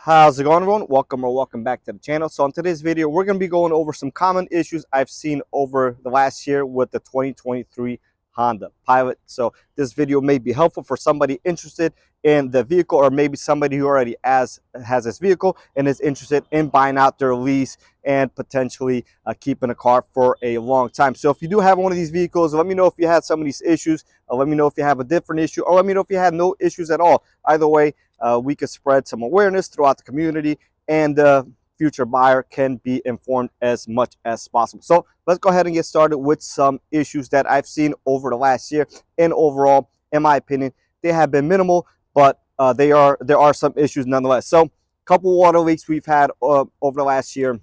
How's it going, everyone? Welcome back to the channel. So in today's video, we're going to be going over some common issues I've seen over the last year with the 2023 Honda Pilot. So this video may be helpful for somebody interested in the vehicle, or maybe somebody who already has this vehicle and is interested in buying out their lease and potentially keeping a car for a long time. So if you do have one of these vehicles, let me know if you had some of these issues. Let me know if you have a different issue, or let me know if you had no issues at all. Either way, we could spread some awareness throughout the community, and the future buyer can be informed as much as possible. So let's go ahead and get started with some issues that I've seen over the last year. And overall, in my opinion, they have been minimal, but there are some issues nonetheless. So a couple water leaks we've had over the last year.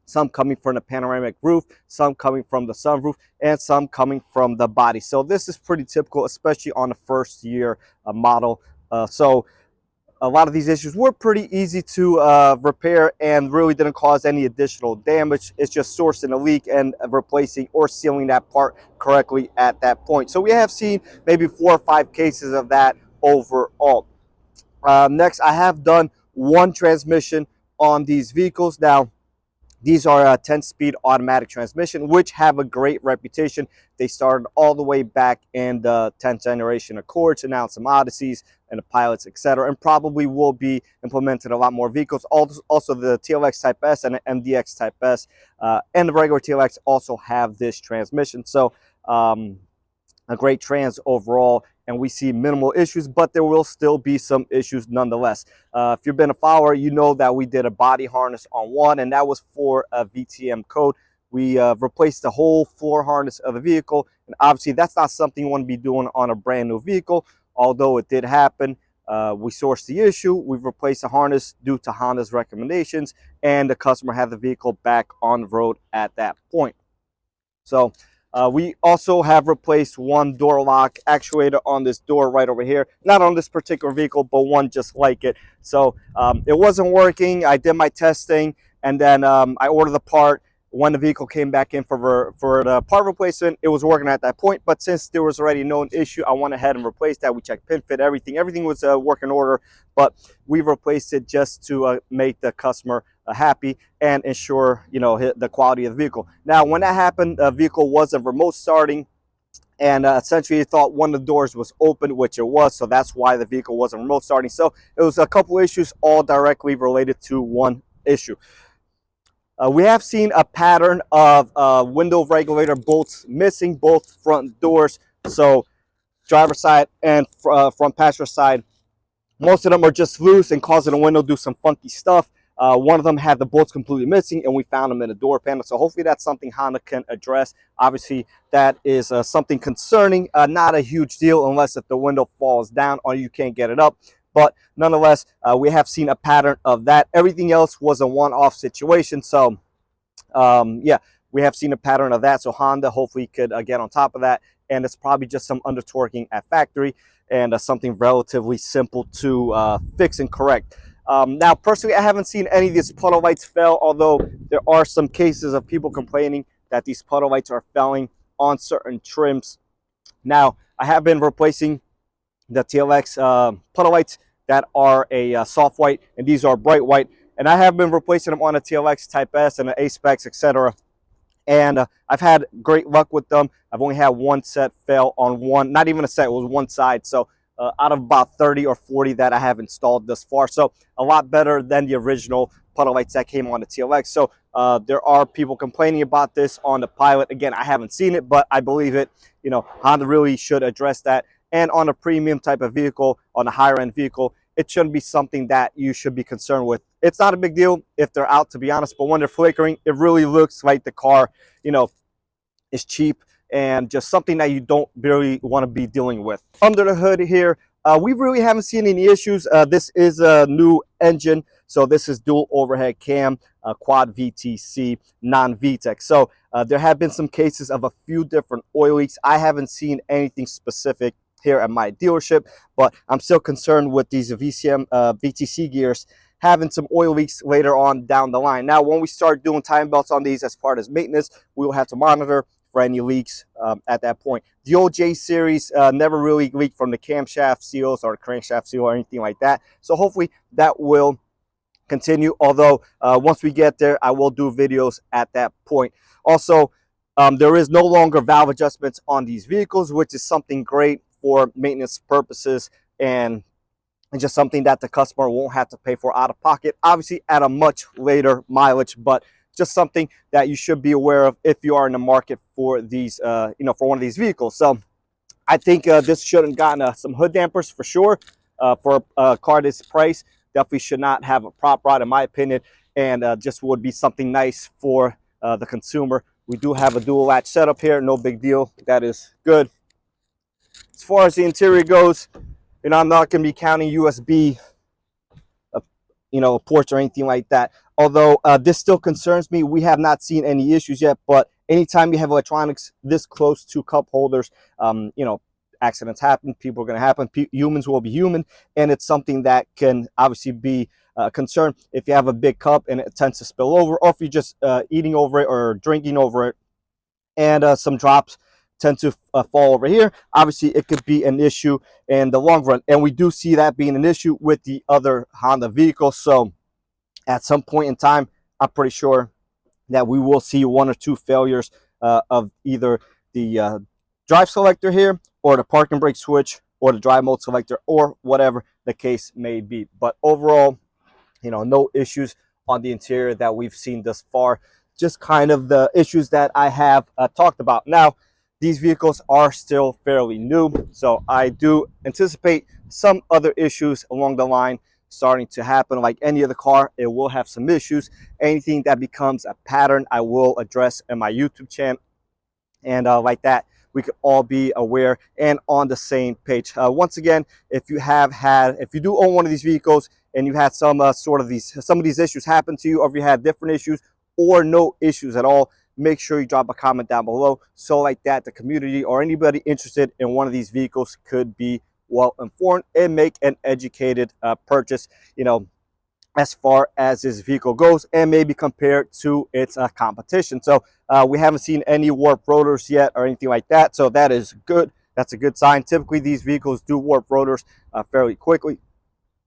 Some coming from the panoramic roof, some coming from the sunroof, and some coming from the body. So this is pretty typical, especially on the first year model. So a lot of these issues were pretty easy to repair and really didn't cause any additional damage. It's just sourcing a leak and replacing or sealing that part correctly at that point. So we have seen maybe 4 or 5 cases of that overall. Next, I have done one transmission on these vehicles. Now, these are a 10-speed automatic transmission, which have a great reputation. They started all the way back in the 10th generation Accords, and now some Odysseys and the Pilots, etc., and probably will be implemented in a lot more vehicles. Also, the TLX Type S and the MDX Type S and the regular TLX also have this transmission. So a great trans overall, and we see minimal issues, but there will still be some issues nonetheless. If you've been a follower, you know that we did a body harness on one, and that was for a VTM code. We replaced the whole floor harness of the vehicle, and obviously that's not something you want to be doing on a brand new vehicle, although it did happen. We sourced the issue, we've replaced the harness due to Honda's recommendations, and the customer had the vehicle back on the road at that point. So we also have replaced one door lock actuator on this door right over here. Not on this particular vehicle, but one just like it. So it wasn't working. I did my testing, and then I ordered the part. When the vehicle came back in for the part replacement, it was working at that point. But since there was already known issue, I went ahead and replaced that. We checked pin fit, everything. Everything was working order, but we replaced it just to make the customer happy and ensure, you know, the quality of the vehicle. Now, when that happened, the vehicle wasn't remote starting, and essentially it thought one of the doors was open, which it was, so that's why the vehicle wasn't remote starting. So it was a couple issues, all directly related to one issue. We have seen a pattern of window regulator bolts missing, both front doors, so driver's side and front passenger side. Most of them are just loose and causing the window to do some funky stuff. One of them had the bolts completely missing, and we found them in the door panel. So hopefully that's something Honda can address. Obviously, that is something concerning. Not a huge deal unless if the window falls down or you can't get it up. But nonetheless, we have seen a pattern of that. Everything else was a one-off situation. So, yeah, we have seen a pattern of that. So Honda hopefully could get on top of that. And it's probably just some under-torquing at factory, and something relatively simple to fix and correct. Now, personally, I haven't seen any of these puddle lights fail, although there are some cases of people complaining that these puddle lights are failing on certain trims. Now, I have been replacing the TLX puddle lights that are a soft white, and these are bright white. And I have been replacing them on a TLX Type S and the A-Specs, etc. And I've had great luck with them. I've only had one set fail on one, not even a set, it was one side. So out of about 30 or 40 that I have installed thus far. So a lot better than the original puddle lights that came on the TLX. So there are people complaining about this on the Pilot. Again, I haven't seen it, but I believe it. You know, Honda really should address that. And on a premium type of vehicle, on a higher end vehicle, it shouldn't be something that you should be concerned with. It's not a big deal if they're out, to be honest, but when they're flickering, it really looks like the car, you know, is cheap and just something that you don't really want to be dealing with. Under the hood here, we really haven't seen any issues. This is a new engine, so this is dual overhead cam, quad VTC, non-VTEC. So there have been some cases of a few different oil leaks. I haven't seen anything specific here at my dealership, but I'm still concerned with these VTC gears having some oil leaks later on down the line. Now, when we start doing time belts on these as part of maintenance, we will have to monitor for any leaks at that point. The old J series never really leaked from the camshaft seals or crankshaft seal or anything like that. So hopefully that will continue. Although once we get there, I will do videos at that point. Also, there is no longer valve adjustments on these vehicles, which is something great for maintenance purposes, and just something that the customer won't have to pay for out of pocket, obviously at a much later mileage, but just something that you should be aware of if you are in the market for these, for one of these vehicles. So I think this should have gotten some hood dampers for sure. For a car this price, definitely should not have a prop rod in my opinion, and just would be something nice for the consumer. We do have a dual latch setup here, no big deal. That is good. As far as the interior goes, I'm not going to be counting USB, ports or anything like that. Although this still concerns me. We have not seen any issues yet, but anytime you have electronics this close to cup holders, accidents happen. People are going to happen. Humans will be human, and it's something that can obviously be a concern if you have a big cup and it tends to spill over, or if you're just eating over it or drinking over it, and some drops tend to fall over here. Obviously, it could be an issue in the long run, and we do see that being an issue with the other Honda vehicles. So at some point in time, I'm pretty sure that we will see one or two failures of either the drive selector here, or the park and brake switch, or the drive mode selector, or whatever the case may be. But overall, no issues on the interior that we've seen thus far. Just kind of the issues that I have talked about. Now, these vehicles are still fairly new, so I do anticipate some other issues along the line starting to happen. Like any other car, it will have some issues. Anything that becomes a pattern, I will address in my YouTube channel, and like that, we could all be aware and on the same page. Once again, if you do own one of these vehicles and you had some of these issues happen to you, or if you had different issues or no issues at all, make sure you drop a comment down below, so like that the community or anybody interested in one of these vehicles could be well informed and make an educated purchase, as far as this vehicle goes, and maybe compare it to its competition. So we haven't seen any warped rotors yet or anything like that, so that is good. That's a good sign. Typically these vehicles do warp rotors fairly quickly,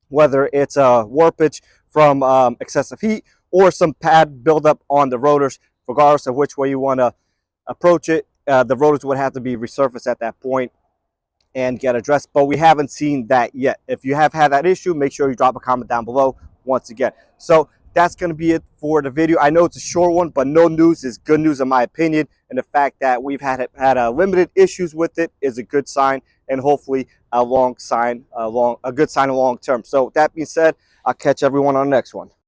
whether it's a warpage from excessive heat or some pad buildup on the rotors. Regardless of which way you want to approach it, the rotors would have to be resurfaced at that point and get addressed, but we haven't seen that yet. If you have had that issue, make sure you drop a comment down below once again. So that's going to be it for the video. I know it's a short one, but no news is good news in my opinion, and the fact that we've had limited issues with it is a good sign, and hopefully a good sign long term. So with that being said, I'll catch everyone on the next one.